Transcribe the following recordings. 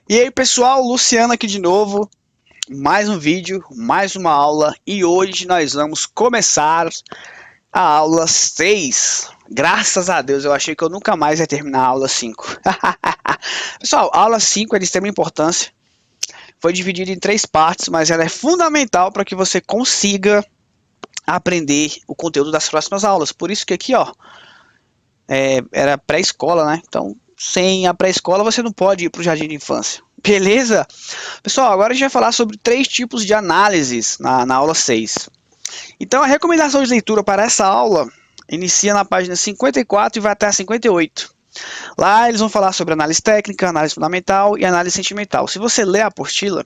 E aí pessoal, Luciano aqui de novo, mais um vídeo, mais uma aula e hoje nós vamos começar a aula 6. Graças a Deus, eu achei que eu nunca mais ia terminar a aula 5. Pessoal, a aula 5 é de extrema importância, foi dividida em 3 partes, mas ela é fundamental para que você consiga aprender o conteúdo das próximas aulas. Por isso que aqui, ó, era pré-escola, né? Então, sem a pré-escola você não pode ir para o jardim de infância. Beleza? Pessoal, agora a gente vai falar sobre 3 tipos de análises na aula 6. Então, a recomendação de leitura para essa aula inicia na página 54 e vai até a 58. Lá eles vão falar sobre análise técnica, análise fundamental e análise sentimental. Se você ler a apostila,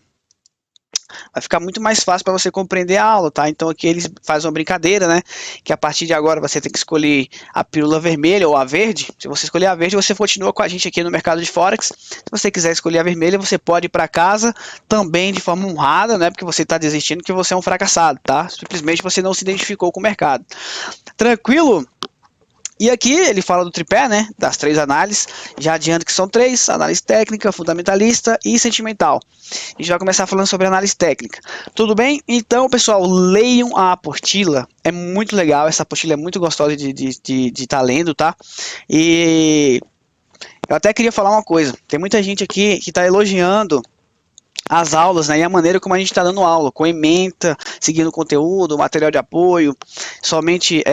vai ficar muito mais fácil para você compreender a aula, tá? Então aqui eles fazem uma brincadeira, né? Que a partir de agora você tem que escolher a pílula vermelha ou a verde. Se você escolher a verde, você continua com a gente aqui no mercado de Forex. Se você quiser escolher a vermelha, você pode ir para casa também de forma honrada, né? Porque você está desistindo que você é um fracassado, tá? Simplesmente você não se identificou com o mercado. Tranquilo? E aqui ele fala do tripé, né, das 3 análises, já adianto que são 3, análise técnica, fundamentalista e sentimental. A gente vai começar falando sobre análise técnica. Tudo bem? Então, pessoal, leiam a apostila, é muito legal, essa apostila é muito gostosa de estar lendo, tá? E eu até queria falar uma coisa, tem muita gente aqui que está elogiando as aulas, né, e a maneira como a gente está dando aula, com ementa, seguindo o conteúdo, material de apoio, somente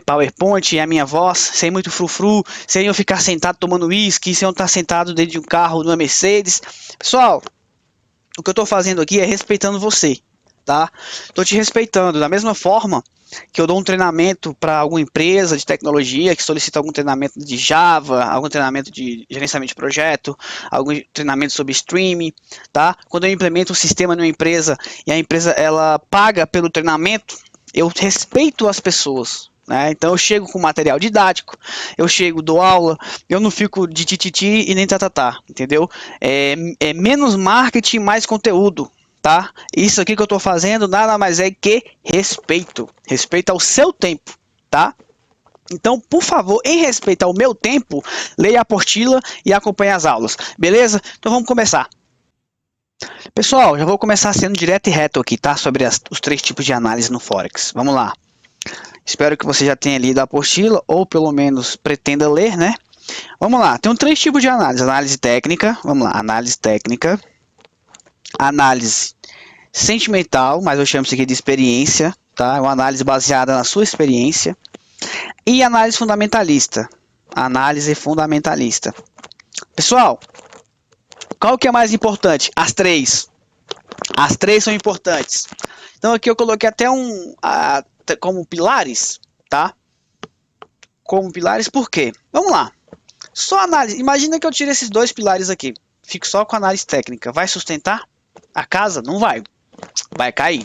PowerPoint e a minha voz, sem muito frufru, sem eu ficar sentado tomando uísque, sem eu estar sentado dentro de um carro, numa Mercedes. Pessoal, o que eu estou fazendo aqui é respeitando você, tá? Estou te respeitando, da mesma forma que eu dou um treinamento para alguma empresa de tecnologia que solicita algum treinamento de Java, algum treinamento de gerenciamento de projeto, algum treinamento sobre streaming, tá? Quando eu implemento um sistema numa empresa e a empresa ela paga pelo treinamento, eu respeito as pessoas, né? Então eu chego com material didático, eu chego, dou aula, eu não fico de tititi e nem tatatá, entendeu? É menos marketing, mais conteúdo. Tá? Isso aqui que eu estou fazendo nada mais é que respeito. Respeito ao seu tempo, tá? Então, por favor, em respeito ao meu tempo, leia a apostila e acompanhe as aulas. Beleza? Então vamos começar. Pessoal, já vou começar sendo direto e reto aqui, tá? Sobre os 3 tipos de análise no Forex. Vamos lá. Espero que você já tenha lido a apostila, ou pelo menos pretenda ler, né? Vamos lá. Tem 3 tipos de análise. Análise técnica, vamos lá. Análise técnica. Análise sentimental, mas eu chamo isso aqui de experiência, tá? É uma análise baseada na sua experiência. E análise fundamentalista. Análise fundamentalista. Pessoal, qual que é mais importante? As 3. As 3 são importantes. Então aqui eu coloquei até como pilares, tá? Como pilares, por quê? Vamos lá. Só análise. Imagina que eu tire esses 2 pilares aqui. Fico só com análise técnica. Vai sustentar a casa? Não vai. Vai cair.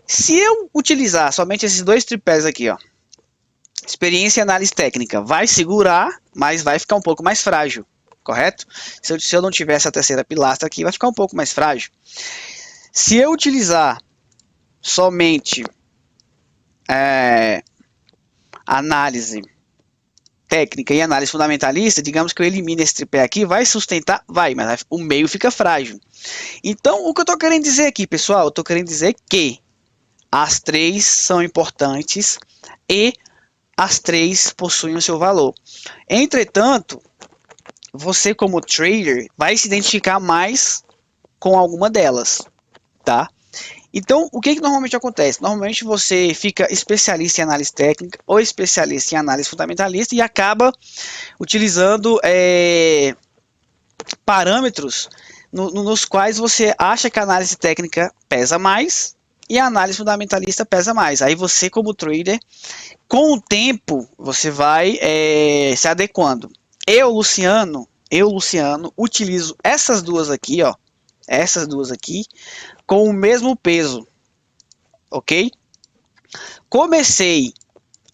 Se eu utilizar somente esses 2 tripés aqui, ó, experiência e análise técnica, vai segurar, mas vai ficar um pouco mais frágil, correto? Se eu não tiver essa terceira pilastra aqui, vai ficar um pouco mais frágil. Se eu utilizar somente análise técnica e análise fundamentalista, digamos que eu elimine esse tripé aqui, vai sustentar? Vai, mas o meio fica frágil. Então, o que eu estou querendo dizer aqui, pessoal? Eu estou querendo dizer que as 3 são importantes e as 3 possuem o seu valor. Entretanto, você como trader vai se identificar mais com alguma delas, tá? Então, o que normalmente acontece? Normalmente você fica especialista em análise técnica ou especialista em análise fundamentalista e acaba utilizando parâmetros nos quais você acha que a análise técnica pesa mais e a análise fundamentalista pesa mais. Aí você, como trader, com o tempo, você vai se adequando. Eu, Luciano, utilizo essas 2 aqui, ó, essas 2 aqui, com o mesmo peso, ok? Comecei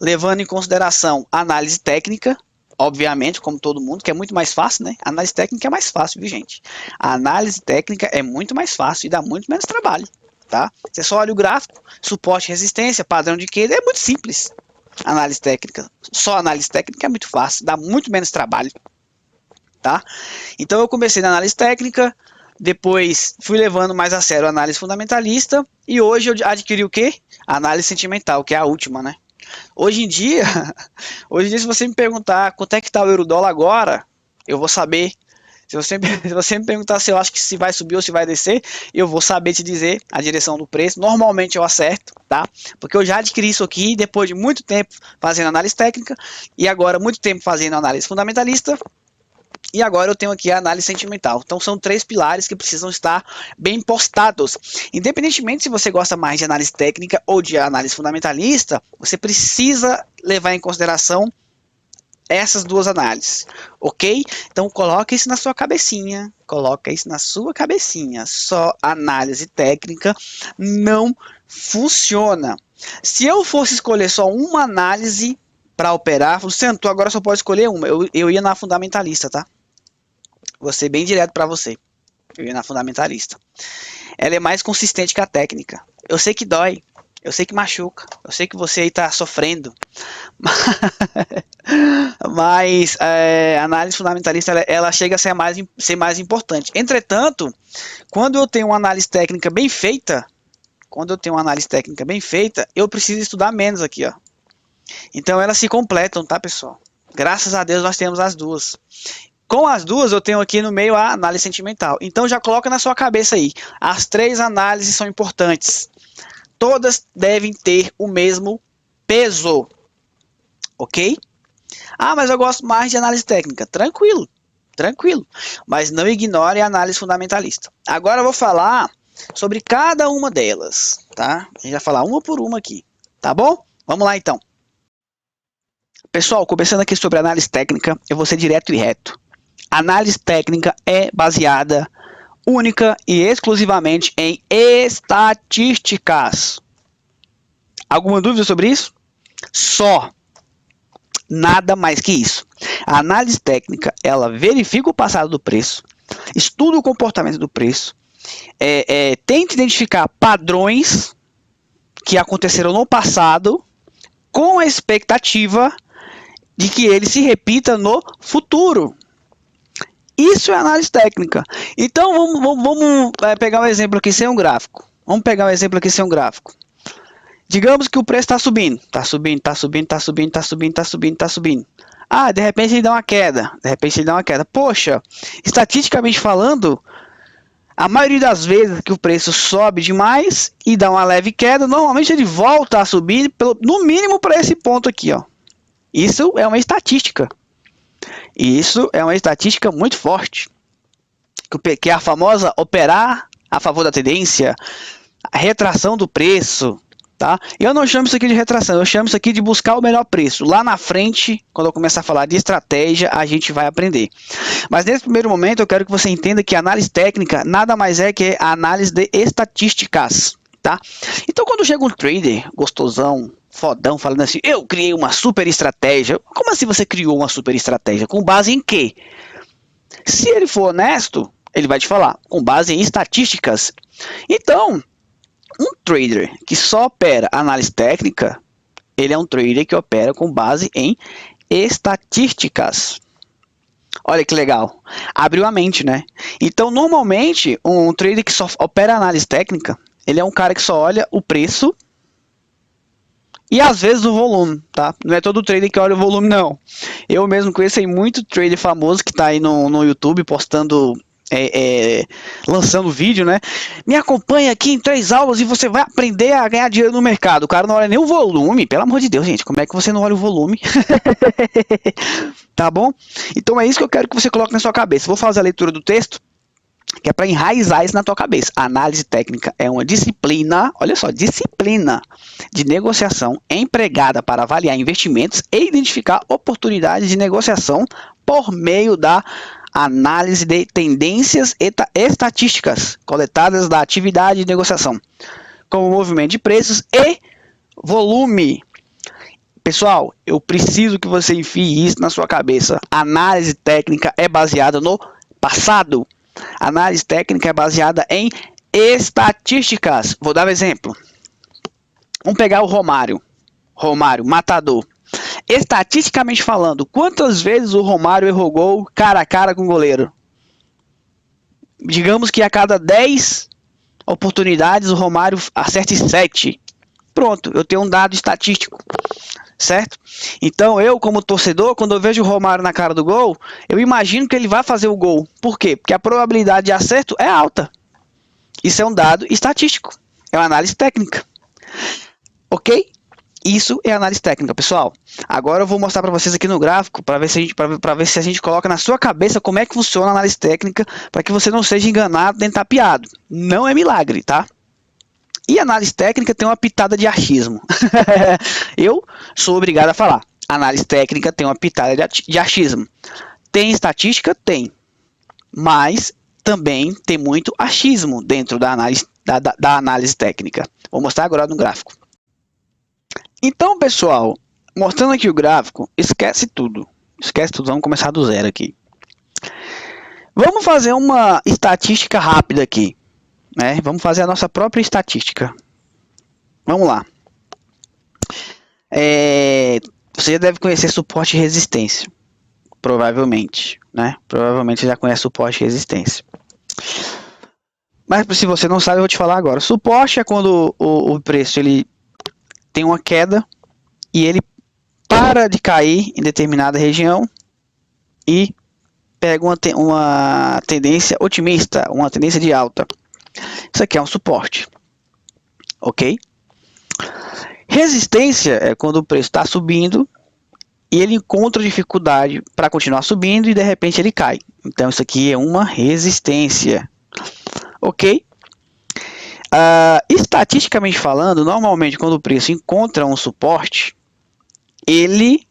levando em consideração a análise técnica, obviamente, como todo mundo, que é muito mais fácil, né? A análise técnica é mais fácil, viu, gente? A análise técnica é muito mais fácil e dá muito menos trabalho, tá? Você só olha o gráfico, suporte, resistência, padrão de queda, é muito simples. Análise técnica, só análise técnica é muito fácil, dá muito menos trabalho. tá? Então eu comecei na análise técnica, depois fui levando mais a sério a análise fundamentalista e hoje eu adquiri o quê? A análise sentimental, que é a última, né? Hoje em dia, se você me perguntar quanto é que tá o euro-dólar agora, eu vou saber. Se você me perguntar se eu acho que se vai subir ou se vai descer, eu vou saber te dizer a direção do preço. Normalmente eu acerto, tá? Porque eu já adquiri isso aqui depois de muito tempo fazendo análise técnica e agora muito tempo fazendo análise fundamentalista. E agora eu tenho aqui a análise sentimental. Então são 3 pilares que precisam estar bem postados. Independentemente se você gosta mais de análise técnica ou de análise fundamentalista, você precisa levar em consideração essas 2 análises, ok? Então coloca isso na sua cabecinha, Só análise técnica não funciona. Se eu fosse escolher só uma análise para operar, Luciano, tu agora só pode escolher uma. Eu ia na fundamentalista, tá? Vou ser bem direto para você. Eu ia na fundamentalista. Ela é mais consistente que a técnica. Eu sei que dói, eu sei que machuca, eu sei que você aí tá sofrendo. Mas a análise fundamentalista ela chega a ser mais importante. Entretanto, quando eu tenho uma análise técnica bem feita, eu preciso estudar menos aqui, ó. Então elas se completam, tá, pessoal? Graças a Deus nós temos as 2. Com as 2 eu tenho aqui no meio a análise sentimental. Então já coloca na sua cabeça aí. As 3 análises são importantes. Todas devem ter o mesmo peso. Ok? Ah, mas eu gosto mais de análise técnica. Tranquilo. Mas não ignore a análise fundamentalista. Agora eu vou falar sobre cada uma delas, tá? A gente vai falar uma por uma aqui, tá bom? Vamos lá então. Pessoal, começando aqui sobre análise técnica, eu vou ser direto e reto. Análise técnica é baseada única e exclusivamente em estatísticas. Alguma dúvida sobre isso? Só. Nada mais que isso. A análise técnica, ela verifica o passado do preço, estuda o comportamento do preço, tenta identificar padrões que aconteceram no passado com a expectativa de que ele se repita no futuro. Isso é análise técnica. Então vamos pegar um exemplo aqui sem um gráfico. Digamos que o preço está subindo. Ah, de repente ele dá uma queda. Poxa, estatisticamente falando, a maioria das vezes que o preço sobe demais e dá uma leve queda, normalmente ele volta a subir no mínimo para esse ponto aqui, ó. Isso é uma estatística. Muito forte. Que é a famosa operar a favor da tendência, a retração do preço, tá? Eu não chamo isso aqui de retração, eu chamo isso aqui de buscar o melhor preço. Lá na frente, quando eu começar a falar de estratégia, a gente vai aprender. Mas nesse primeiro momento, eu quero que você entenda que a análise técnica nada mais é que a análise de estatísticas, tá? Então, quando chega um trader gostosão, fodão, falando assim, eu criei uma super estratégia. Como assim você criou uma super estratégia? Com base em quê? Se ele for honesto, ele vai te falar, com base em estatísticas. Então, um trader que só opera análise técnica, ele é um trader que opera com base em estatísticas. Olha que legal. Abriu a mente, né? Então, normalmente, um trader que só opera análise técnica, ele é um cara que só olha o preço e às vezes o volume, tá? Não é todo trader que olha o volume, não. Eu mesmo conheço aí muito trader famoso que tá aí no YouTube postando, lançando vídeo, né? Me acompanha aqui em 3 aulas e você vai aprender a ganhar dinheiro no mercado. O cara não olha nem o volume, pelo amor de Deus, gente. Como é que você não olha o volume? Tá bom? Então é isso que eu quero que você coloque na sua cabeça. Vou fazer a leitura do texto, que é para enraizar isso na tua cabeça. A análise técnica é uma disciplina, olha só, disciplina de negociação empregada para avaliar investimentos e identificar oportunidades de negociação por meio da análise de tendências estatísticas coletadas da atividade de negociação, como movimento de preços e volume. Pessoal, eu preciso que você enfie isso na sua cabeça. A análise técnica é baseada no passado. A análise técnica é baseada em estatísticas. Vou dar um exemplo. Vamos pegar o Romário, matador. estatisticamente falando, quantas vezes o Romário errou gol cara a cara com o goleiro? Digamos que a cada 10 oportunidades o Romário acerte 7. Pronto, eu tenho um dado estatístico, certo? Então eu, como torcedor, quando eu vejo o Romário na cara do gol, eu imagino que ele vai fazer o gol. Por quê? Porque a probabilidade de acerto é alta. Isso é um dado estatístico, é uma análise técnica. Ok? Isso é análise técnica, pessoal. Agora eu vou mostrar para vocês aqui no gráfico, para ver se a gente coloca na sua cabeça como é que funciona a análise técnica, para que você não seja enganado nem tapeado. Não é milagre, tá? E análise técnica tem uma pitada de achismo. Eu sou obrigado a falar. Análise técnica tem uma pitada de achismo. Tem estatística? Tem. Mas também tem muito achismo dentro da análise técnica. Vou mostrar agora no gráfico. Então, pessoal, mostrando aqui o gráfico, esquece tudo. Esquece tudo, vamos começar do zero aqui. Vamos fazer uma estatística rápida aqui. Né? Vamos fazer a nossa própria estatística. Vamos lá. Você já deve conhecer suporte e resistência. Provavelmente. Né? Provavelmente você já conhece suporte e resistência. Mas se você não sabe, eu vou te falar agora. Suporte é quando o preço ele tem uma queda e ele para de cair em determinada região e pega uma tendência otimista, uma tendência de alta. Isso aqui é um suporte, ok? Resistência é quando o preço está subindo e ele encontra dificuldade para continuar subindo e de repente ele cai. Então isso aqui é uma resistência, ok? Estatisticamente falando, normalmente quando o preço encontra um suporte, ele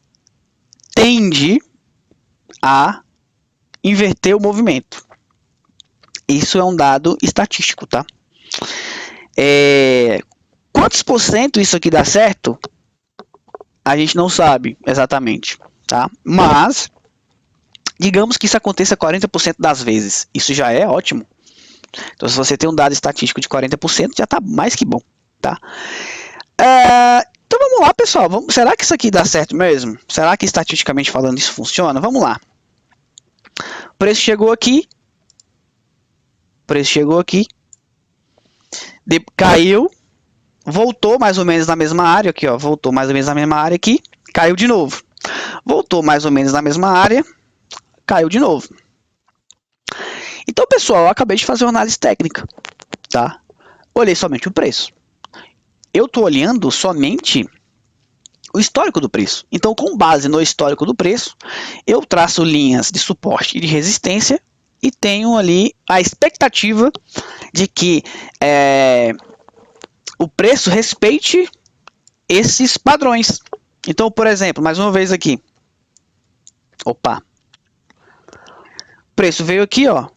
tende a inverter o movimento. Isso é um dado estatístico, tá? Quantos por cento isso aqui dá certo? A gente não sabe exatamente, tá? Mas, digamos que isso aconteça 40% das vezes. Isso já é ótimo. Então, se você tem um dado estatístico de 40%, já está mais que bom, tá? Então, vamos lá, pessoal. Será que isso aqui dá certo mesmo? Será que, estatisticamente falando, isso funciona? Vamos lá. O preço chegou aqui. Caiu. Voltou mais ou menos na mesma área. Aqui, ó. Voltou mais ou menos na mesma área aqui. Caiu de novo. Voltou mais ou menos na mesma área. Caiu de novo. Então, pessoal, eu acabei de fazer uma análise técnica, tá? Olhei somente o preço. Eu estou olhando somente o histórico do preço. Então, com base no histórico do preço, eu traço linhas de suporte e de resistência e tenho ali a expectativa de que o preço respeite esses padrões. Então, por exemplo, mais uma vez aqui. Opa! O preço veio aqui, ó.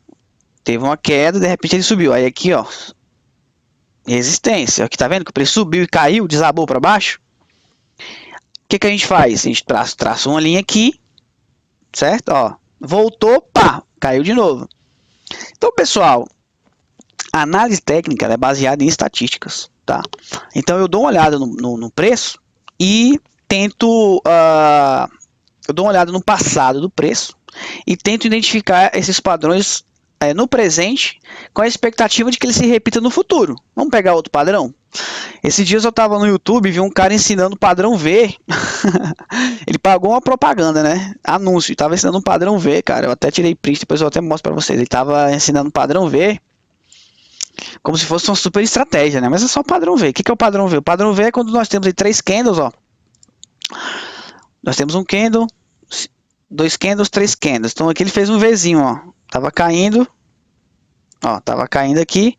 Teve uma queda, de repente ele subiu. Aí aqui, ó, resistência. Aqui tá vendo que o preço subiu e caiu, desabou para baixo? O que a gente faz? A gente traça uma linha aqui, certo? Ó, voltou, pá, caiu de novo. Então, pessoal, a análise técnica é baseada em estatísticas, tá? Então, eu dou uma olhada no preço e tento... eu dou uma olhada no passado do preço e tento identificar esses padrões no presente, com a expectativa de que ele se repita no futuro. Vamos pegar outro padrão? Esses dias eu estava no YouTube e vi um cara ensinando o padrão V. Ele pagou uma propaganda, né? Anúncio, estava ensinando um padrão V, cara. Eu até tirei print, depois eu até mostro para vocês. Ele estava ensinando o padrão V como se fosse uma super estratégia, né? Mas é só o padrão V. O que é o padrão V? O padrão V é quando nós temos aí 3 candles, ó. Nós temos um candle, 2 candles, 3 candles. Então aqui ele fez um Vzinho, ó. Tava caindo, ó, tava caindo aqui,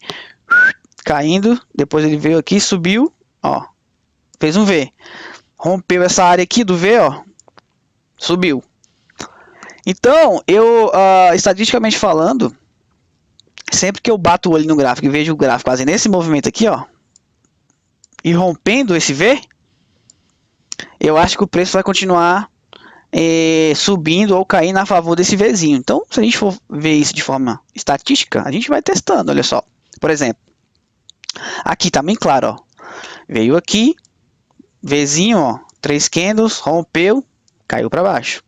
caindo, depois ele veio aqui, subiu, ó, fez um V, rompeu essa área aqui do V, ó, subiu. Então, eu, estatisticamente falando, sempre que eu bato o olho no gráfico e vejo o gráfico fazendo esse movimento aqui, ó, e rompendo esse V, eu acho que o preço vai continuar subindo ou caindo a favor desse Vzinho. Então, se a gente for ver isso de forma estatística, a gente vai testando, olha só. Por exemplo, aqui tá bem claro, ó. Veio aqui, Vzinho, ó, 3 candles, rompeu, caiu para baixo.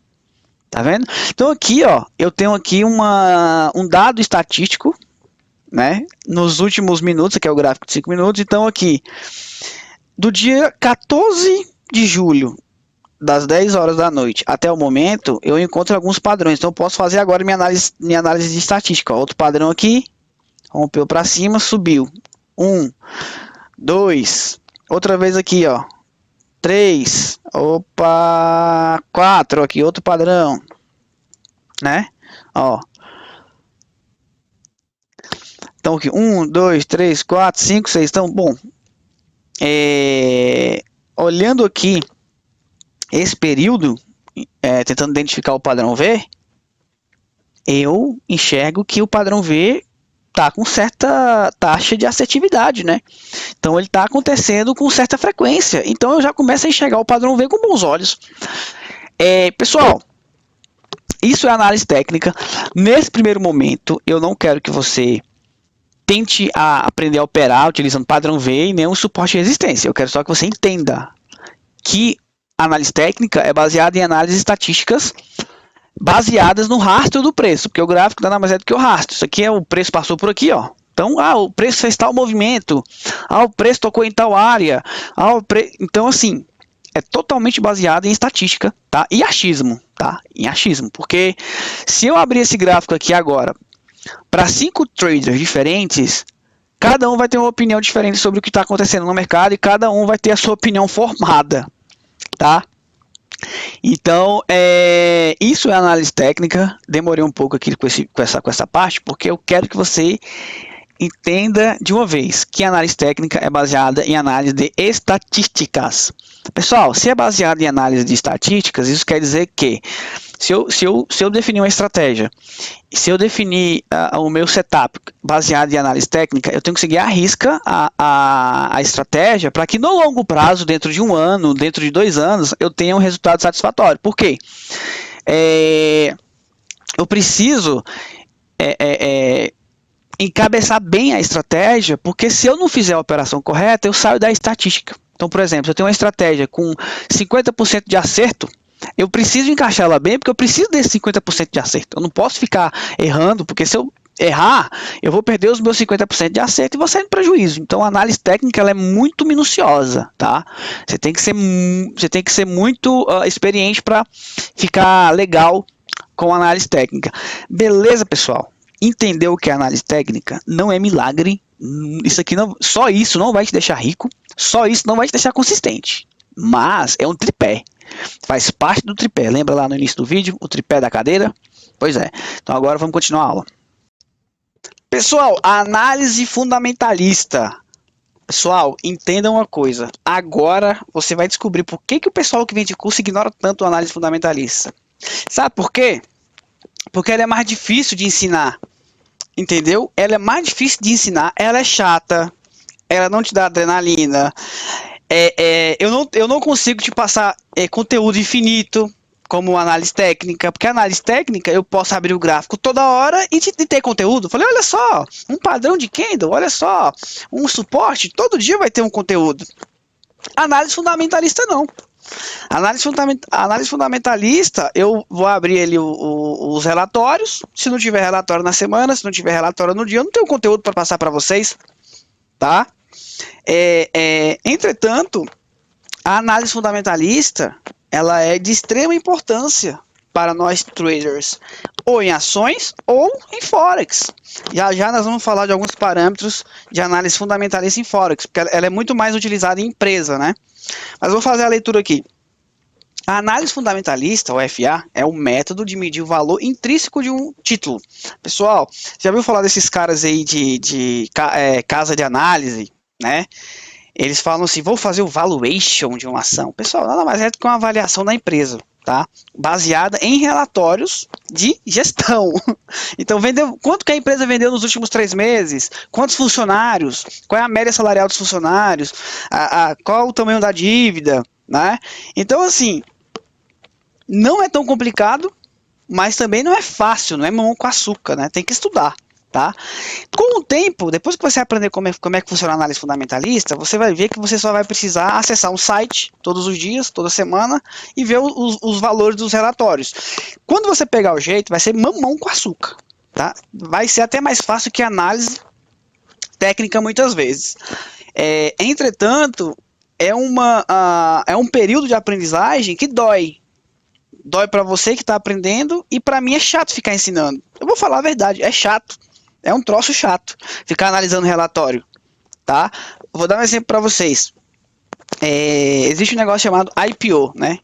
Tá vendo? Então aqui, ó, eu tenho aqui um dado estatístico, né, nos últimos minutos, aqui é o gráfico de 5 minutos, então aqui, do dia 14 de julho, das 10 horas da noite até o momento, eu encontro alguns padrões, então eu posso fazer agora minha análise de estatística, ó, outro padrão aqui, rompeu para cima, subiu, 1, 2, outra vez aqui, ó, 3, opa, 4, aqui, outro padrão, né, ó. Então aqui, 1, 2, 3, 4, 5, 6, então, bom, olhando aqui esse período, tentando identificar o padrão V, eu enxergo que o padrão V está com certa taxa de assertividade, né? Então ele está acontecendo com certa frequência. Então eu já começo a enxergar o padrão V com bons olhos. Pessoal, isso é análise técnica. Nesse primeiro momento, eu não quero que você tente aprender a operar utilizando padrão V e nenhum suporte de resistência. Eu quero só que você entenda que a análise técnica é baseada em análises estatísticas baseadas no rastro do preço, porque o gráfico nada mais é do que o rastro. Isso aqui é o preço passou por aqui, ó. Então, o preço fez tal movimento, o preço tocou em tal área, então assim, é totalmente baseado em estatística, tá? E achismo, tá? Em achismo, porque se eu abrir esse gráfico aqui agora para 5 traders diferentes, cada um vai ter uma opinião diferente sobre o que está acontecendo no mercado e cada um vai ter a sua opinião formada, tá? Então, isso é análise técnica. Demorei um pouco aqui com essa parte, porque eu quero que você entenda de uma vez que a análise técnica é baseada em análise de estatísticas. Pessoal, se é baseado em análise de estatísticas, isso quer dizer que se eu definir uma estratégia, se eu definir o meu setup baseado em análise técnica, eu tenho que seguir à risca a estratégia para que no longo prazo, dentro de um ano, dentro de 2 anos, eu tenha um resultado satisfatório. Por quê? Eu preciso encabeçar bem a estratégia, porque se eu não fizer a operação correta, eu saio da estatística. Então, por exemplo, se eu tenho uma estratégia com 50% de acerto, eu preciso encaixar ela bem, porque eu preciso desse 50% de acerto. Eu não posso ficar errando, porque se eu errar, eu vou perder os meus 50% de acerto e vou sair no prejuízo. Então, a análise técnica ela é muito minuciosa, tá? Você tem que ser muito experiente para ficar legal com a análise técnica. Beleza, pessoal? Entender o que é análise técnica não é milagre. Isso aqui só isso não vai te deixar rico, só isso não vai te deixar consistente. Mas é um tripé. Faz parte do tripé. Lembra lá no início do vídeo, o tripé da cadeira? Pois é. Então agora vamos continuar a aula. Pessoal, a análise fundamentalista. Pessoal, entendam uma coisa. Agora você vai descobrir por que o pessoal que vem de curso ignora tanto a análise fundamentalista. Sabe por quê? Porque ela é mais difícil de ensinar. Entendeu? Ela é mais difícil de ensinar. Ela é chata. Ela não te dá adrenalina. Eu não consigo te passar conteúdo infinito como análise técnica, porque análise técnica eu posso abrir o gráfico toda hora e ter conteúdo. Falei, olha só, um padrão de candle, olha só, um suporte, todo dia vai ter um conteúdo. Análise fundamentalista não. Análise fundamentalista, eu vou abrir ali os relatórios. Se não tiver relatório na semana, se não tiver relatório no dia, eu não tenho conteúdo para passar para vocês, tá? Entretanto, a análise fundamentalista ela é de extrema importância para nós traders, ou em ações ou em Forex. Já nós vamos falar de alguns parâmetros de análise fundamentalista em Forex, porque ela é muito mais utilizada em empresa, né? Mas vou fazer a leitura aqui. A análise fundamentalista, o FA, é um método de medir o valor intrínseco de um título. Pessoal, já ouviu falar desses caras aí de casa de análise, né? Eles falam assim, vou fazer o valuation de uma ação. Pessoal, nada mais é do que uma avaliação da empresa, tá? Baseada em relatórios de gestão. Então, quanto que a empresa vendeu nos últimos 3 meses? Quantos funcionários? Qual é a média salarial dos funcionários? Qual o tamanho da dívida? Né? Então, assim, não é tão complicado, mas também não é fácil, não é mamão com açúcar, né? Tem que estudar, tá? Com o tempo, depois que você aprender como é que funciona a análise fundamentalista, você vai ver que você só vai precisar acessar um site todos os dias, toda semana, e ver os valores dos relatórios. Quando você pegar o jeito, vai ser mamão com açúcar, tá? Vai ser até mais fácil que a análise técnica muitas vezes. Entretanto, é um período de aprendizagem que dói. Dói para você que está aprendendo e para mim é chato ficar ensinando. Eu vou falar a verdade, é chato. É um troço chato ficar analisando relatório, tá? Vou dar um exemplo para vocês. Existe um negócio chamado IPO, né?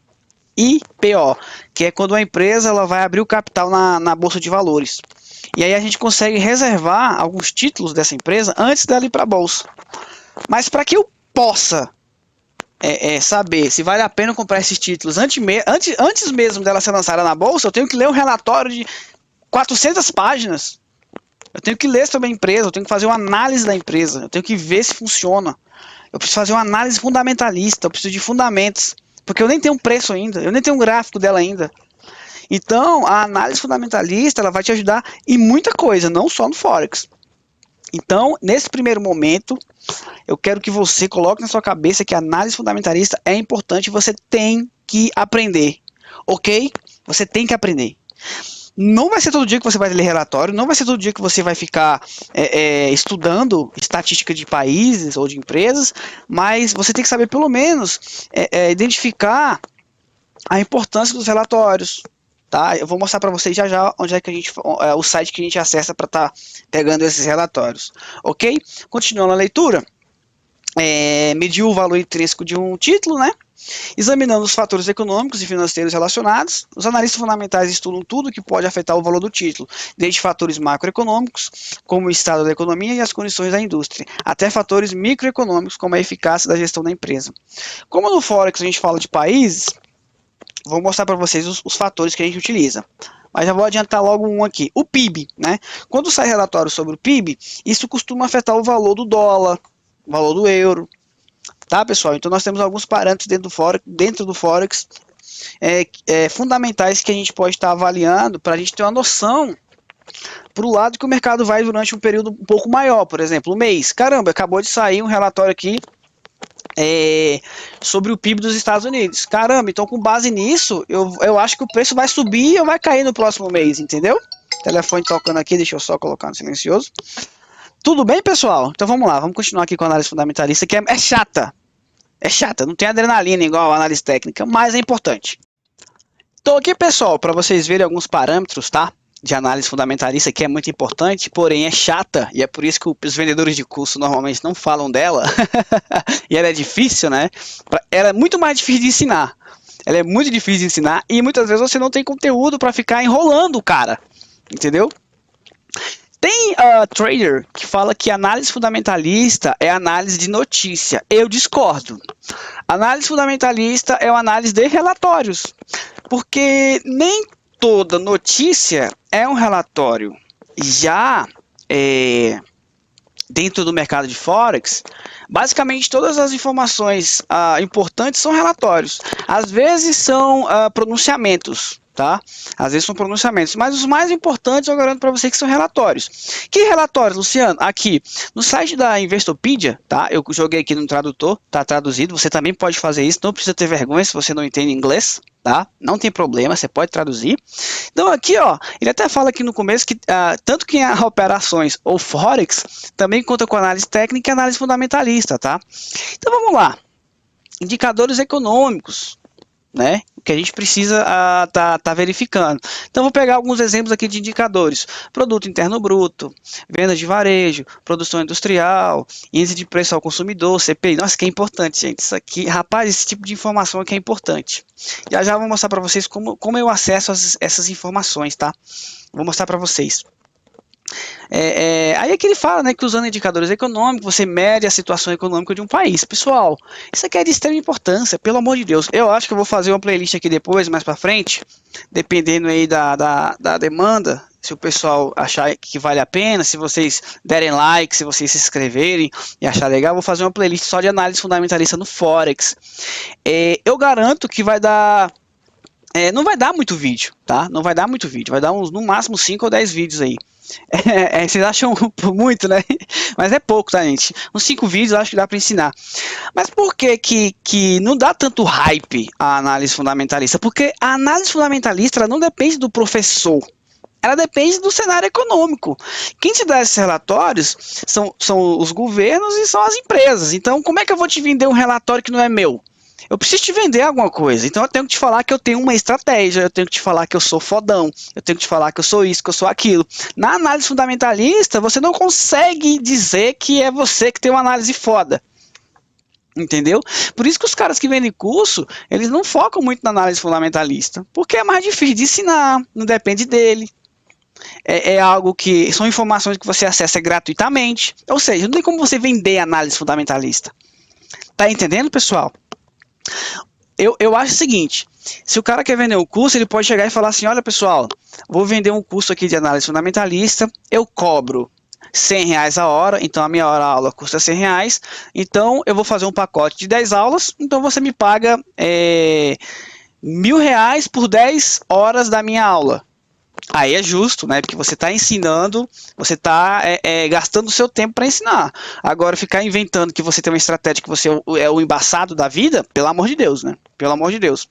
IPO, que é quando uma empresa ela vai abrir o capital na bolsa de valores. E aí a gente consegue reservar alguns títulos dessa empresa antes dela ir para a bolsa. Mas para que eu possa saber se vale a pena comprar esses títulos antes mesmo dela ser lançada na bolsa, eu tenho que ler um relatório de 400 páginas. Eu tenho que ler sobre a empresa, eu tenho que fazer uma análise da empresa, eu tenho que ver se funciona. Eu preciso fazer uma análise fundamentalista, eu preciso de fundamentos, porque eu nem tenho um preço ainda, eu nem tenho um gráfico dela ainda. Então, a análise fundamentalista ela vai te ajudar em muita coisa, não só no Forex. Então, nesse primeiro momento, eu quero que você coloque na sua cabeça que a análise fundamentalista é importante, você tem que aprender, ok? Você tem que aprender. Não vai ser todo dia que você vai ler relatório, não vai ser todo dia que você vai ficar estudando estatística de países ou de empresas, mas você tem que saber pelo menos identificar a importância dos relatórios, tá? Eu vou mostrar para vocês já já onde é que o site que a gente acessa para estar pegando esses relatórios, ok? Continuando a leitura, medir o valor intrínseco de um título, né? Examinando os fatores econômicos e financeiros relacionados, os analistas fundamentais estudam tudo que pode afetar o valor do título, desde fatores macroeconômicos, como o estado da economia e as condições da indústria, até fatores microeconômicos, como a eficácia da gestão da empresa. Como no Forex a gente fala de países, vou mostrar para vocês os fatores que a gente utiliza. Mas já vou adiantar logo um aqui. O PIB, né? Quando sai relatório sobre o PIB, isso costuma afetar o valor do dólar, o valor do euro. Tá, pessoal? Então nós temos alguns parâmetros dentro do Forex fundamentais que a gente pode estar avaliando para a gente ter uma noção para o lado que o mercado vai durante um período um pouco maior, por exemplo, um mês. Caramba, acabou de sair um relatório aqui sobre o PIB dos Estados Unidos. Caramba, então com base nisso, eu acho que o preço vai subir ou vai cair no próximo mês, entendeu? Telefone tocando aqui, deixa eu só colocar no silencioso. Tudo bem, pessoal? Então vamos lá, vamos continuar aqui com a análise fundamentalista, que é chata. É chata, não tem adrenalina igual a análise técnica, mas é importante. Então aqui, pessoal, para vocês verem alguns parâmetros, tá? De análise fundamentalista, que é muito importante, porém é chata, e é por isso que os vendedores de curso normalmente não falam dela. E ela é difícil, né? Ela é muito mais difícil de ensinar. Ela é muito difícil de ensinar e muitas vezes você não tem conteúdo para ficar enrolando o cara, entendeu? Tem trader que fala que análise fundamentalista é análise de notícia. Eu discordo. Análise fundamentalista é uma análise de relatórios, porque nem toda notícia é um relatório. Já dentro do mercado de Forex, basicamente todas as informações importantes são relatórios. Às vezes são pronunciamentos. Tá? Às vezes são pronunciamentos, mas os mais importantes eu garanto para você que são relatórios. Que relatórios, Luciano? Aqui no site da Investopedia, tá? Eu joguei aqui no tradutor, tá traduzido. Você também pode fazer isso, não precisa ter vergonha se você não entende inglês, tá? Não tem problema, você pode traduzir. Então aqui, ó, ele até fala aqui no começo que tanto que há operações ou Forex também conta com análise técnica e análise fundamentalista, tá? Então vamos lá. Indicadores econômicos, né? O que a gente precisa tá verificando. Então, vou pegar alguns exemplos aqui de indicadores. Produto interno bruto, venda de varejo, produção industrial, índice de preço ao consumidor, CPI. Nossa, que é importante, gente. Isso aqui, rapaz, esse tipo de informação aqui é importante. Já vou mostrar para vocês como eu acesso essas informações, tá? Vou mostrar para vocês. Aí é que ele fala, né, que usando indicadores econômicos, você mede a situação econômica de um país. Pessoal, isso aqui é de extrema importância, pelo amor de Deus. Eu acho que eu vou fazer uma playlist aqui depois, mais pra frente, dependendo aí da demanda, se o pessoal achar que vale a pena, se vocês derem like, se vocês se inscreverem e achar legal, eu vou fazer uma playlist só de análise fundamentalista no Forex. Eu garanto que vai dar... não vai dar muito vídeo, tá? Não vai dar muito vídeo, vai dar no máximo 5 ou 10 vídeos aí. Vocês acham muito, né? Mas é pouco, tá, gente? Uns 5 vídeos eu acho que dá para ensinar. Mas por que não dá tanto hype a análise fundamentalista? Porque a análise fundamentalista ela não depende do professor. Ela depende do cenário econômico. Quem te dá esses relatórios são os governos e são as empresas. Então, como é que eu vou te vender um relatório que não é meu? Eu preciso te vender alguma coisa, então eu tenho que te falar que eu tenho uma estratégia, eu tenho que te falar que eu sou fodão, eu tenho que te falar que eu sou isso, que eu sou aquilo. Na análise fundamentalista, você não consegue dizer que é você que tem uma análise foda. Entendeu? Por isso que os caras que vendem curso, eles não focam muito na análise fundamentalista, porque é mais difícil de ensinar, não depende dele. É algo que são informações que você acessa gratuitamente, ou seja, não tem como você vender análise fundamentalista. Tá entendendo, pessoal? Eu acho o seguinte, se o cara quer vender um curso, ele pode chegar e falar assim, olha pessoal, vou vender um curso aqui de análise fundamentalista, eu cobro R$100 a hora, então a minha hora aula custa R$100, então eu vou fazer um pacote de 10 aulas, então você me paga R$1.000 por 10 horas da minha aula. Aí é justo, né? Porque você está ensinando, você está gastando o seu tempo para ensinar. Agora, ficar inventando que você tem uma estratégia que você é o embaçado da vida, pelo amor de Deus, né? Pelo amor de Deus.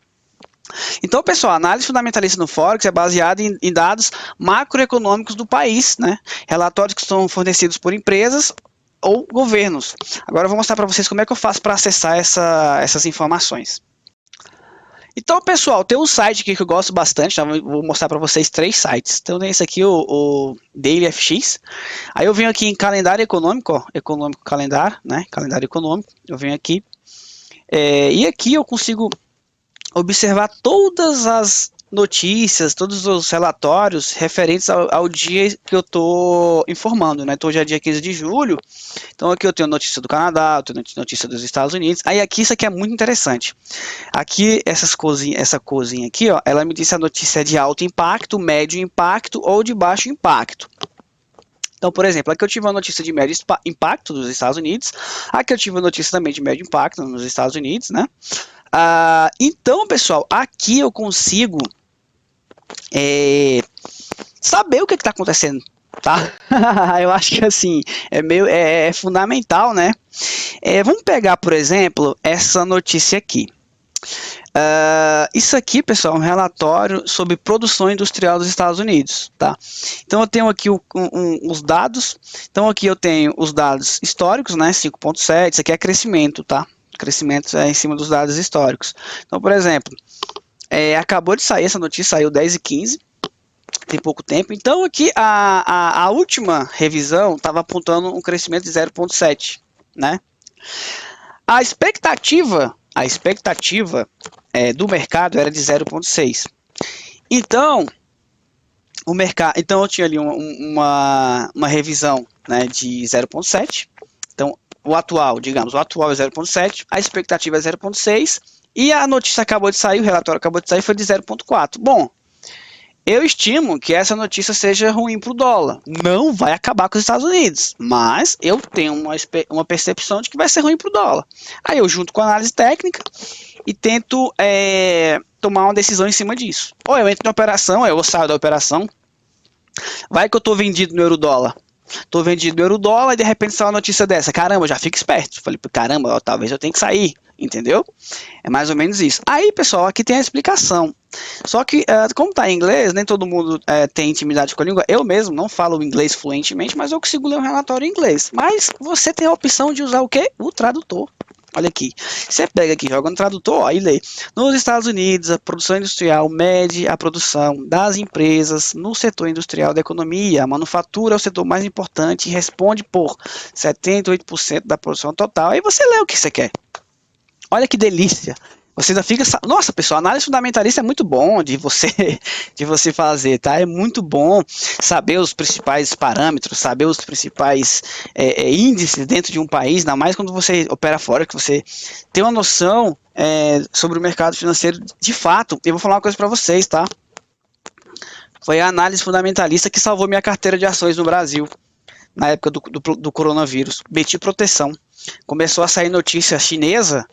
Então, pessoal, a análise fundamentalista no Forex é baseada em dados macroeconômicos do país, né? Relatórios que são fornecidos por empresas ou governos. Agora eu vou mostrar para vocês como é que eu faço para acessar essas informações. Então, pessoal, tem um site aqui que eu gosto bastante, já vou mostrar para vocês 3 sites. Então, tem esse aqui, o DailyFX. Aí eu venho aqui em calendário econômico, ó, econômico calendário, né? Calendário econômico. Eu venho aqui. E aqui eu consigo observar todas as notícias, todos os relatórios referentes ao dia que eu estou informando, né? Então, hoje é dia 15 de julho, então aqui eu tenho notícia do Canadá, eu tenho notícia dos Estados Unidos. Aí aqui, isso aqui é muito interessante. Aqui, essa corzinha aqui, ó, ela me diz se a notícia é de alto impacto, médio impacto ou de baixo impacto. Então, por exemplo, aqui eu tive uma notícia de médio impacto dos Estados Unidos, aqui eu tive uma notícia também de médio impacto nos Estados Unidos, né? Então, pessoal, aqui eu consigo saber o que está acontecendo, tá? Eu acho que assim é fundamental, né? Vamos pegar, por exemplo, essa notícia aqui. Isso aqui, pessoal, é um relatório sobre produção industrial dos Estados Unidos, tá? Então eu tenho aqui os dados. Então aqui eu tenho os dados históricos, né? 5,7. Isso aqui é crescimento, tá? Crescimento é em cima dos dados históricos. Então, por exemplo, acabou de sair essa notícia, saiu 10h15, tem pouco tempo. Então, aqui a última revisão estava apontando um crescimento de 0,7, né? A expectativa do mercado era de 0,6. Então, então eu tinha ali uma revisão, né, de 0,7. Então, o atual é 0,7, a expectativa é 0,6 e a notícia acabou de sair, o relatório acabou de sair, foi de 0,4. Bom, eu estimo que essa notícia seja ruim para o dólar. Não vai acabar com os Estados Unidos, mas eu tenho uma percepção de que vai ser ruim para o dólar. Aí eu junto com a análise técnica e tento tomar uma decisão em cima disso. Ou eu entro na operação, ou eu saio da operação. Vai que eu estou vendido no euro-dólar. Estou vendido no euro-dólar e de repente sai uma notícia dessa. Caramba, já fico esperto. Falei, caramba, talvez eu tenha que sair. Entendeu? É mais ou menos isso. Aí, pessoal, aqui tem a explicação. Só que, como está em inglês, nem todo mundo tem intimidade com a língua. Eu mesmo não falo inglês fluentemente, mas eu consigo ler um relatório em inglês. Mas você tem a opção de usar o quê? O tradutor. Olha aqui, você pega aqui, joga no tradutor, ó, e lê. Nos Estados Unidos, a produção industrial mede a produção das empresas no setor industrial da economia. A manufatura é o setor mais importante e responde por 78% da produção total. Aí você lê o que você quer. Olha que delícia. Você ainda fica... Nossa, pessoal, análise fundamentalista é muito bom de você fazer, tá? É muito bom saber os principais parâmetros, saber os principais índices dentro de um país, ainda mais quando você opera fora, que você tem uma noção sobre o mercado financeiro de fato. Eu vou falar uma coisa para vocês, tá? Foi a análise fundamentalista que salvou minha carteira de ações no Brasil, na época do coronavírus. Meti proteção. Começou a sair notícia chinesa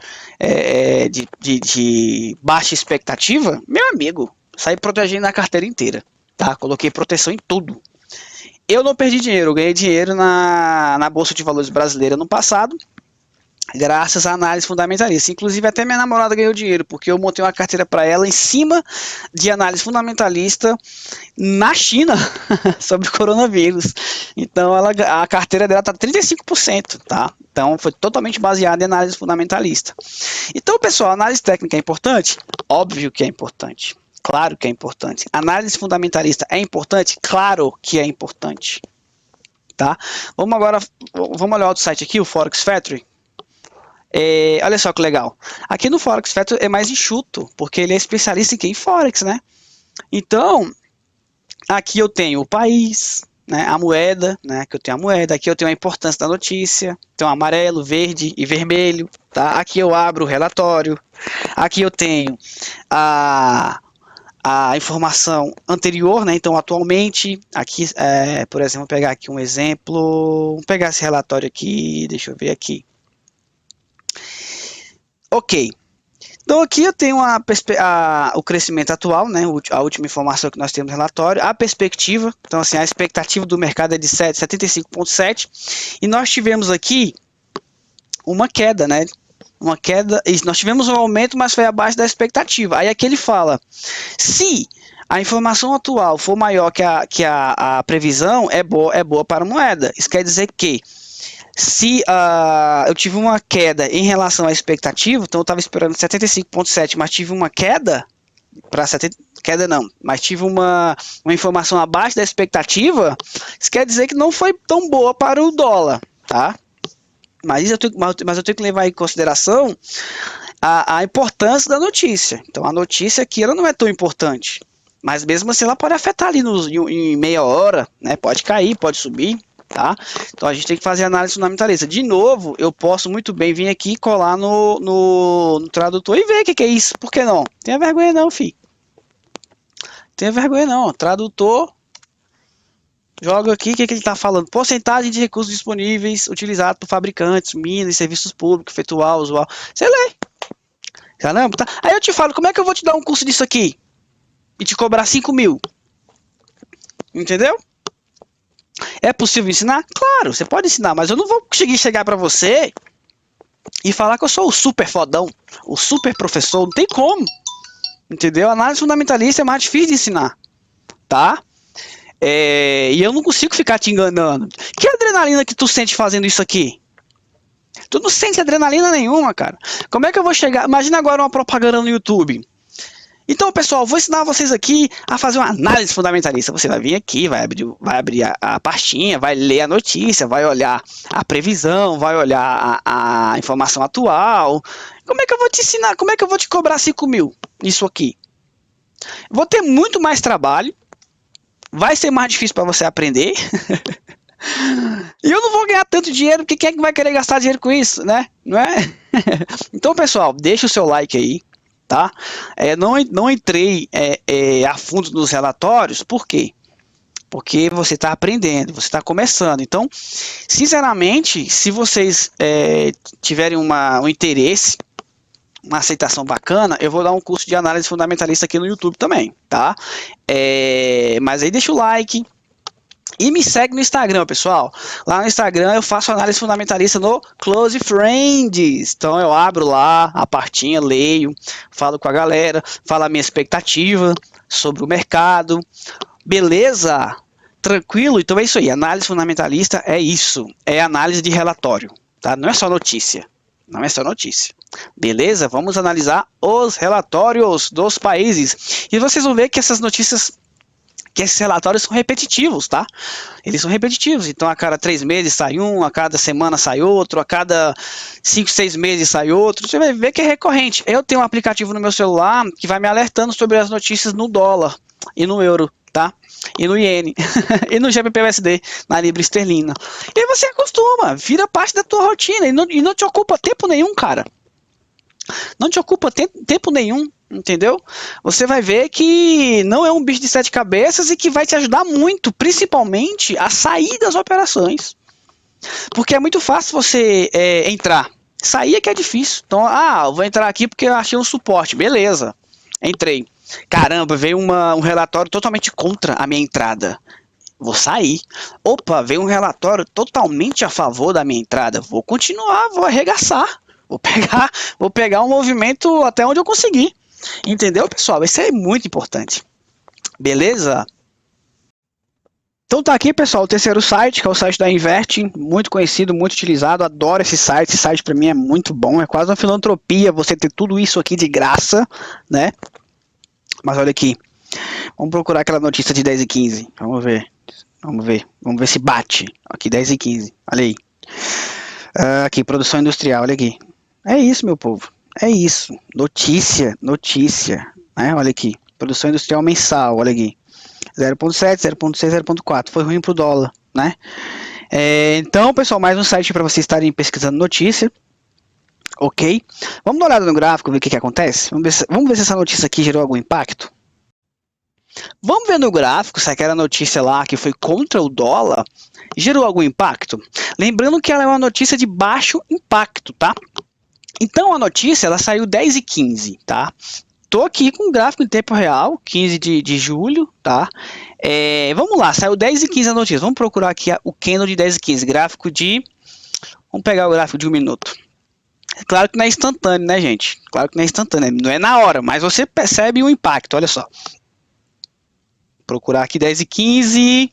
de baixa expectativa, meu amigo, saí protegendo a carteira inteira, tá? Coloquei proteção em tudo. Eu não perdi dinheiro, eu ganhei dinheiro na Bolsa de Valores brasileira no passado, graças à análise fundamentalista. Inclusive, até minha namorada ganhou dinheiro, porque eu montei uma carteira para ela em cima de análise fundamentalista na China sobre o coronavírus. Então, a carteira dela está 35%, tá? Então, foi totalmente baseada em análise fundamentalista. Então, pessoal, análise técnica é importante? Óbvio que é importante. Claro que é importante. Análise fundamentalista é importante? Claro que é importante. Tá? Vamos olhar outro site aqui, o Forex Factory. Olha só que legal. Aqui no Forex Factory é mais enxuto, porque ele é especialista em quê? Em Forex, né? Então, aqui eu tenho o país, né, a moeda, né, que eu tenho a moeda, aqui eu tenho a importância da notícia, tem amarelo, verde e vermelho, tá? Aqui eu abro o relatório, aqui eu tenho a informação anterior, né? Então, atualmente, aqui, por exemplo, vou pegar aqui um exemplo, vou pegar esse relatório aqui, deixa eu ver aqui. Ok, então aqui eu tenho o crescimento atual, né, a última informação que nós temos no relatório, a perspectiva, então assim, a expectativa do mercado é de 75,7, e nós tivemos aqui uma queda, né, nós tivemos um aumento, mas foi abaixo da expectativa. Aí aqui ele fala, se a informação atual for maior que a previsão, é boa para a moeda. Isso quer dizer que se eu tive uma queda em relação à expectativa, então eu estava esperando 75,7, mas tive uma queda para 70, queda não, mas tive uma informação abaixo da expectativa, isso quer dizer que não foi tão boa para o dólar, tá? Mas eu tenho que levar em consideração a importância da notícia. Então a notícia aqui ela não é tão importante, mas mesmo assim ela pode afetar ali em meia hora, né? Pode cair, pode subir. Tá? Então a gente tem que fazer análise fundamentalista. De novo, eu posso muito bem vir aqui e colar no tradutor e ver o que é isso. Por que não? Tenha vergonha não, filho. Tenha vergonha não. Tradutor, joga aqui o que ele está falando. Porcentagem de recursos disponíveis utilizados por fabricantes, minas e serviços públicos, efetual, usual. Você lê. Caramba, tá? Aí eu te falo, como é que eu vou te dar um curso disso aqui? E te cobrar 5 mil? Entendeu? É possível ensinar? Claro, você pode ensinar, mas eu não vou conseguir chegar para você e falar que eu sou o super fodão, o super professor, não tem como. Entendeu? A análise fundamentalista é mais difícil de ensinar, tá? E eu não consigo ficar te enganando. Que adrenalina que tu sente fazendo isso aqui? Tu não sente adrenalina nenhuma, cara. Como é que eu vou chegar? Imagina agora uma propaganda no YouTube. Então, pessoal, vou ensinar vocês aqui a fazer uma análise fundamentalista. Você vai vir aqui, vai abrir a pastinha, vai ler a notícia, vai olhar a previsão, vai olhar a informação atual. Como é que eu vou te ensinar? Como é que eu vou te cobrar 5 mil nisso aqui? Vou ter muito mais trabalho, vai ser mais difícil para você aprender. E eu não vou ganhar tanto dinheiro, porque quem é que vai querer gastar dinheiro com isso, né? Não é? Então, pessoal, deixa o seu like aí. Tá? Não entrei a fundo nos relatórios, por quê? Porque você está aprendendo, você está começando. Então, sinceramente, se vocês tiverem um interesse, uma aceitação bacana, eu vou dar um curso de análise fundamentalista aqui no YouTube também, tá? Mas aí deixa o like. E me segue no Instagram, pessoal. Lá no Instagram eu faço análise fundamentalista no Close Friends. Então eu abro lá a partinha, leio, falo com a galera, falo a minha expectativa sobre o mercado. Beleza? Tranquilo? Então é isso aí. Análise fundamentalista é isso. É análise de relatório, tá? Não é só notícia. Não é só notícia. Beleza? Vamos analisar os relatórios dos países. E vocês vão ver que essas notícias, que esses relatórios são repetitivos, tá? Eles são repetitivos, então a cada 3 meses sai um, a cada semana sai outro, a cada 5, 6 meses sai outro, você vai ver que é recorrente. Eu tenho um aplicativo no meu celular que vai me alertando sobre as notícias no dólar e no euro, tá? E no iene, e no GBP/USD, na libra esterlina. E aí você acostuma, vira parte da tua rotina e não te ocupa tempo nenhum, cara. Não te ocupa tempo nenhum. Entendeu? Você vai ver que não é um bicho de 7 cabeças e que vai te ajudar muito, principalmente a sair das operações. Porque é muito fácil você entrar. Sair é que é difícil. Então, eu vou entrar aqui porque eu achei um suporte. Beleza, entrei. Caramba, veio um relatório totalmente contra a minha entrada. Vou sair. Opa, veio um relatório totalmente a favor da minha entrada. Vou continuar, vou arregaçar. Vou pegar um movimento até onde eu conseguir. Entendeu, pessoal? Isso é muito importante. Beleza? Então tá aqui, pessoal, o terceiro site, que é o site da Investing, muito conhecido, muito utilizado, adoro esse site para mim é muito bom, é quase uma filantropia você ter tudo isso aqui de graça, né? Mas olha aqui, vamos procurar aquela notícia de 10 e 15, vamos ver se bate, aqui 10 e 15, olha aí. Aqui, produção industrial, olha aqui, é isso, meu povo, é isso, notícia, né? Olha aqui, produção industrial mensal, olha aqui. 0.7, 0.6, 0.4. Foi ruim para o dólar, né? Então, pessoal, mais um site para vocês estarem pesquisando notícia. Ok? Vamos dar uma olhada no gráfico, ver o que acontece? Vamos ver se essa notícia aqui gerou algum impacto? Vamos ver no gráfico se aquela notícia lá que foi contra o dólar gerou algum impacto? Lembrando que ela é uma notícia de baixo impacto, tá? Então, a notícia, ela saiu 10 e 15, tá? Tô aqui com o gráfico em tempo real, 15 de julho, tá? Vamos lá, saiu 10 e 15 a notícia. Vamos procurar aqui o candle de 10 e 15, gráfico de... Vamos pegar o gráfico de 1 minuto. Claro que não é instantâneo, né, gente? Claro que não é instantâneo, não é na hora, mas você percebe o impacto, olha só. Procurar aqui 10 e 15.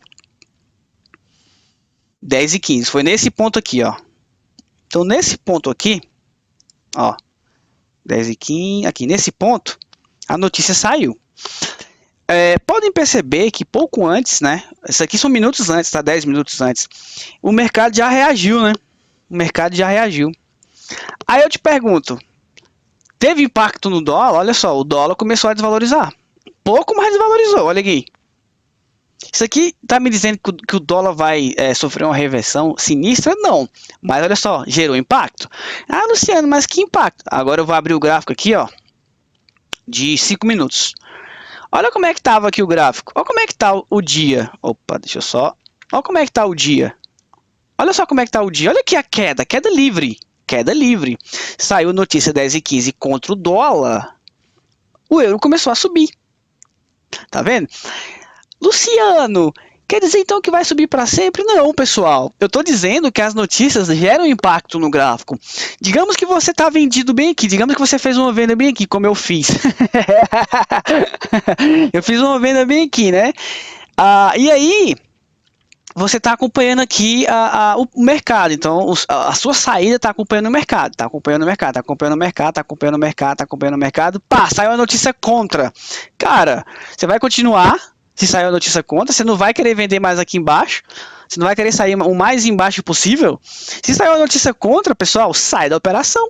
10 e 15, foi nesse ponto aqui, ó. Então, nesse ponto aqui, ó, 10 e 15, aqui nesse ponto, a notícia saiu. Podem perceber que pouco antes, né? Isso aqui são minutos antes, tá? 10 minutos antes. O mercado já reagiu, né? O mercado já reagiu. Aí eu te pergunto, teve impacto no dólar? Olha só, o dólar começou a desvalorizar. Pouco, mas desvalorizou, olha aqui. Isso aqui tá me dizendo que o dólar vai sofrer uma reversão sinistra? Não. Mas olha só, gerou impacto. Ah, Luciano, mas que impacto? Agora eu vou abrir o gráfico aqui, ó, de 5 minutos. Olha como é que estava aqui o gráfico. Olha como é que está o dia. Opa, deixa eu só. Olha como é que está o dia. Olha só como é que está o dia. Olha aqui a queda. Queda livre. Queda livre. Saiu notícia 10 e 15 contra o dólar. O euro começou a subir. Tá vendo? Luciano, quer dizer então que vai subir para sempre? Não, pessoal. Eu estou dizendo que as notícias geram impacto no gráfico. Digamos que você está vendido bem aqui. Digamos que você fez uma venda bem aqui, como eu fiz. Eu fiz uma venda bem aqui, né? E aí, você está acompanhando aqui o mercado. Então, a sua saída está acompanhando o mercado. Está acompanhando o mercado, está acompanhando o mercado, está acompanhando o mercado, está acompanhando o mercado. Pá, saiu a notícia contra. Cara, você vai continuar. Se saiu a notícia contra, você não vai querer vender mais aqui embaixo. Você não vai querer sair o mais embaixo possível. Se saiu a notícia contra, pessoal, sai da operação.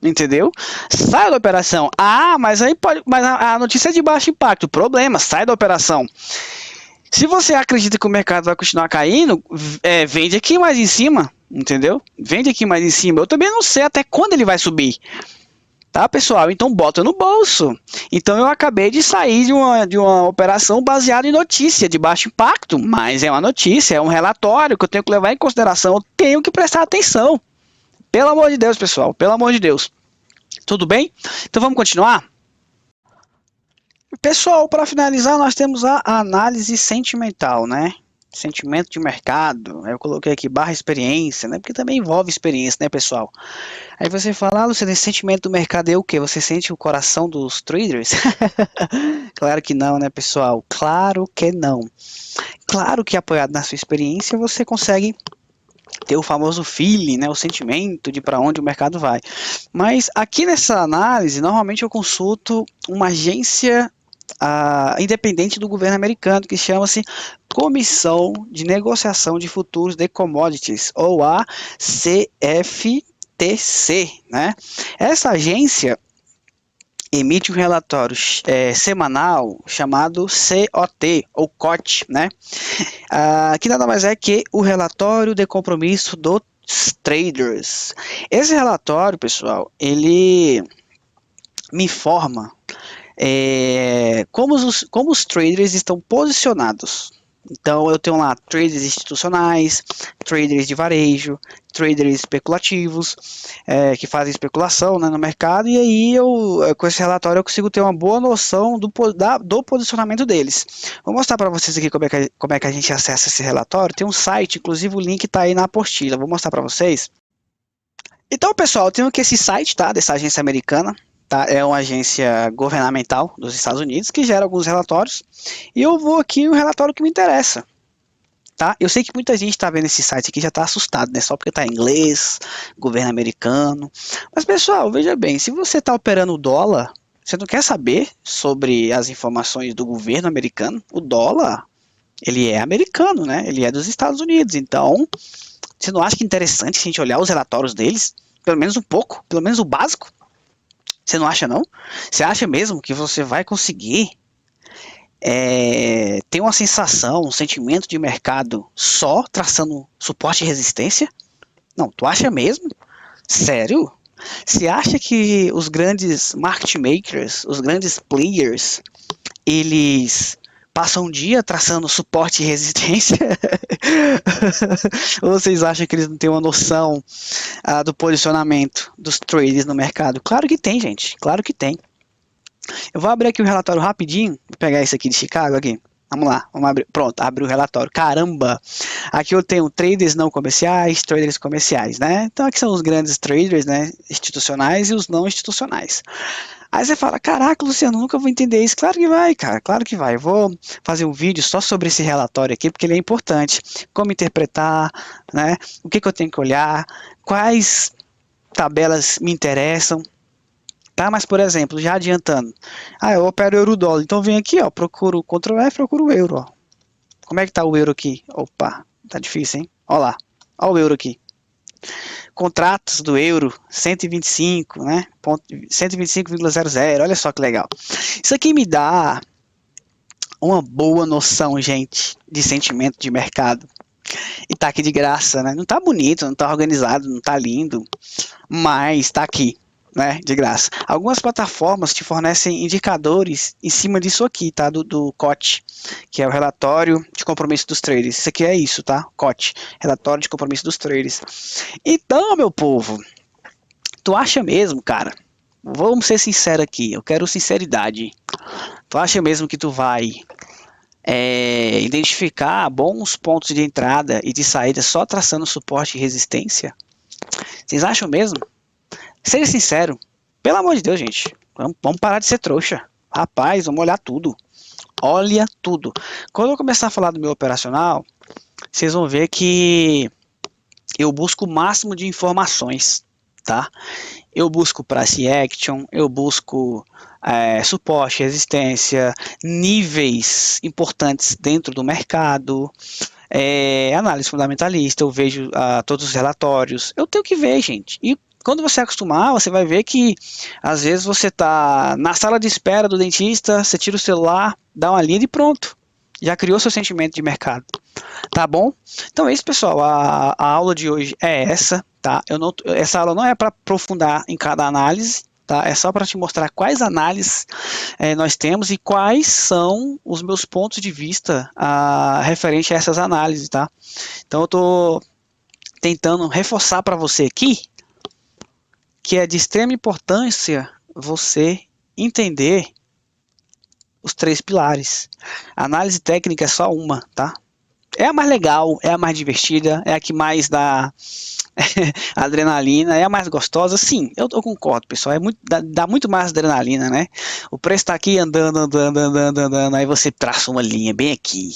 Entendeu? Sai da operação. Ah, mas aí pode. Mas a notícia é de baixo impacto. Problema, sai da operação. Se você acredita que o mercado vai continuar caindo, vende aqui mais em cima. Entendeu? Vende aqui mais em cima. Eu também não sei até quando ele vai subir. Tá, pessoal? Então bota no bolso. Então eu acabei de sair de uma operação baseada em notícia de baixo impacto, mas é uma notícia, é um relatório que eu tenho que levar em consideração, eu tenho que prestar atenção. Pelo amor de Deus, pessoal, pelo amor de Deus. Tudo bem? Então vamos continuar? Pessoal, para finalizar, nós temos a análise sentimental, né? Sentimento de mercado, eu coloquei aqui barra experiência, né? Porque também envolve experiência, né, pessoal? Aí você fala, Luciano, esse sentimento do mercado é o quê? Você sente o coração dos traders? Claro que não, né, pessoal? Claro que não. Claro que apoiado na sua experiência, você consegue ter o famoso feeling, né, o sentimento de para onde o mercado vai. Mas aqui nessa análise, normalmente eu consulto uma agência independente do governo americano, que chama-se Comissão de Negociação de Futuros de Commodities, ou a CFTC, né? Essa agência emite um relatório semanal chamado COT, ou COT, né? Que nada mais é que o relatório de compromisso dos traders. Esse relatório, pessoal, ele me informa como os traders estão posicionados. Então eu tenho lá traders institucionais, traders de varejo, traders especulativos, que fazem especulação, né, no mercado, e aí com esse relatório eu consigo ter uma boa noção do posicionamento deles. Vou mostrar para vocês aqui como é que a gente acessa esse relatório. Tem um site, inclusive o link está aí na apostila, vou mostrar para vocês. Então, pessoal, eu tenho aqui esse site, tá, dessa agência americana. Tá, é uma agência governamental dos Estados Unidos que gera alguns relatórios, e eu vou aqui no relatório que me interessa. Tá? Eu sei que muita gente está vendo esse site aqui já está assustado, né? Só porque está em inglês, governo americano. Mas, pessoal, veja bem, se você está operando o dólar, você não quer saber sobre as informações do governo americano? O dólar, ele é americano, né? Ele é dos Estados Unidos. Então, você não acha que é interessante a gente olhar os relatórios deles? Pelo menos um pouco, pelo menos o básico? Você não acha, não? Você acha mesmo que você vai conseguir ter uma sensação, um sentimento de mercado só traçando suporte e resistência? Não, tu acha mesmo? Sério? Você acha que os grandes market makers, os grandes players, eles passam um dia traçando suporte e resistência? Ou vocês acham que eles não têm uma noção do posicionamento dos traders no mercado? Claro que tem, gente. Claro que tem. Eu vou abrir aqui o relatório rapidinho. Vou pegar esse aqui de Chicago aqui. Vamos lá, vamos abrir. Pronto, abri o relatório. Caramba! Aqui eu tenho traders não comerciais, traders comerciais, né? Então aqui são os grandes traders, né, institucionais e os não institucionais. Aí você fala, caraca, Luciano, nunca vou entender isso. Claro que vai, cara, claro que vai. Eu vou fazer um vídeo só sobre esse relatório aqui, porque ele é importante. Como interpretar, né? O que eu tenho que olhar, quais tabelas me interessam. Tá, mas por exemplo, já adiantando, eu opero euro-dólar, então vem aqui, ó, procuro Ctrl F, procuro o euro, ó. Como é que tá o euro aqui? Opa, tá difícil, hein? Ó lá, ó o euro aqui. Contratos do euro, 125, né? 125,00, olha só que legal. Isso aqui me dá uma boa noção, gente, de sentimento de mercado. E tá aqui de graça, né? Não tá bonito, não tá organizado, não tá lindo, mas tá aqui, né, de graça. Algumas plataformas te fornecem indicadores em cima disso aqui, tá, do COT, que é o relatório de compromisso dos traders. Isso aqui é isso, tá, COT, relatório de compromisso dos traders. Então, meu povo, tu acha mesmo, cara, vamos ser sinceros aqui, eu quero sinceridade, tu acha mesmo que tu vai identificar bons pontos de entrada e de saída só traçando suporte e resistência? Vocês acham mesmo? Seja sincero, pelo amor de Deus, gente, vamos parar de ser trouxa. Rapaz, vamos olhar tudo. Olha tudo. Quando eu começar a falar do meu operacional, vocês vão ver que eu busco o máximo de informações, tá? Eu busco price action, eu busco suporte, resistência, níveis importantes dentro do mercado, análise fundamentalista, eu vejo todos os relatórios, eu tenho que ver, gente. E quando você acostumar, você vai ver que às vezes você está na sala de espera do dentista, você tira o celular, dá uma lida e pronto. Já criou seu sentimento de mercado. Tá bom? Então é isso, pessoal. A aula de hoje é essa, tá? Essa aula não é para aprofundar em cada análise, tá? É só para te mostrar quais análises nós temos e quais são os meus pontos de vista referente a essas análises, tá? Então eu estou tentando reforçar para você aqui que é de extrema importância você entender os 3 pilares. A análise técnica é só uma, tá? É a mais legal, é a mais divertida, é a que mais dá adrenalina, é a mais gostosa. Sim, eu concordo, pessoal, dá muito mais adrenalina, né? O preço tá aqui andando, aí você traça uma linha bem aqui.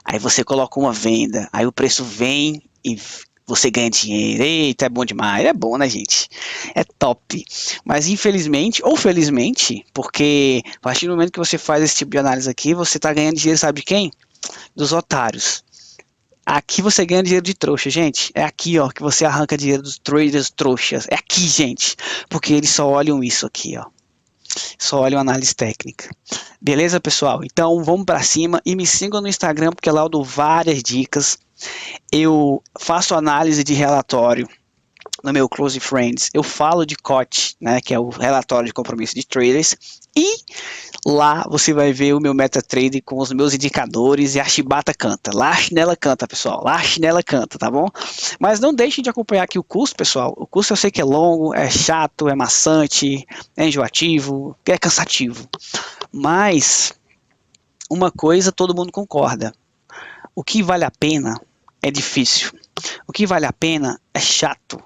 Aí você coloca uma venda, aí o preço vem e você ganha dinheiro. Eita, é bom demais. É bom, né, gente? É top. Mas infelizmente, ou felizmente, porque a partir do momento que você faz esse tipo de análise aqui, você tá ganhando dinheiro, sabe de quem? Dos otários. Aqui você ganha dinheiro de trouxa, gente. É aqui, ó, que você arranca dinheiro dos traders trouxas. É aqui, gente. Porque eles só olham isso aqui, ó. Só olham análise técnica. Beleza, pessoal? Então, vamos para cima e me sigam no Instagram, porque lá eu dou várias dicas. Eu faço análise de relatório no meu Close Friends. Eu falo de COT, né, que é o relatório de compromisso de traders. E lá você vai ver o meu MetaTrader com os meus indicadores e a chibata canta. Lá a chinela canta, pessoal. Lá a chinela canta, tá bom? Mas não deixem de acompanhar aqui o curso, pessoal. O curso eu sei que é longo, é chato, é maçante, é enjoativo, é cansativo. Mas uma coisa todo mundo concorda. O que vale a pena é difícil. O que vale a pena é chato.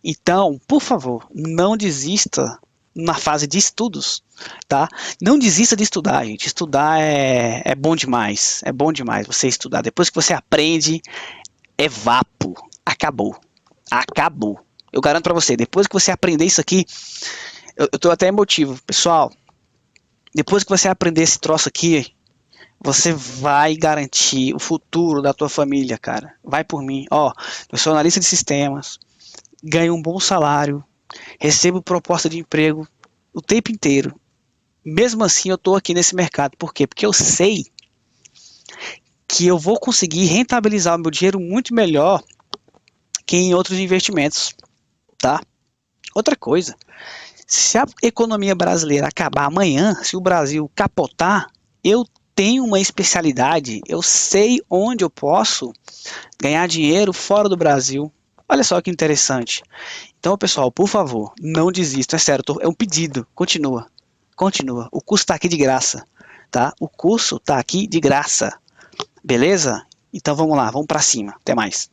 Então, por favor, não desista na fase de estudos, tá? Não desista de estudar, gente. Estudar é bom demais. É bom demais você estudar. Depois que você aprende, é vapo. Acabou. Acabou. Eu garanto para você, depois que você aprender isso aqui, eu tô até emotivo. Pessoal, depois que você aprender esse troço aqui, você vai garantir o futuro da tua família, cara. Vai por mim. Ó, eu sou analista de sistemas, ganho um bom salário, recebo proposta de emprego o tempo inteiro. Mesmo assim, eu estou aqui nesse mercado. Por quê? Porque eu sei que eu vou conseguir rentabilizar o meu dinheiro muito melhor que em outros investimentos, tá? Outra coisa, se a economia brasileira acabar amanhã, se o Brasil capotar, eu tenho uma especialidade, eu sei onde eu posso ganhar dinheiro fora do Brasil. Olha só que interessante. Então, pessoal, por favor, não desista. É sério, é um pedido. Continua. Continua. O curso está aqui de graça. Tá? O curso está aqui de graça. Beleza? Então vamos lá, vamos para cima. Até mais.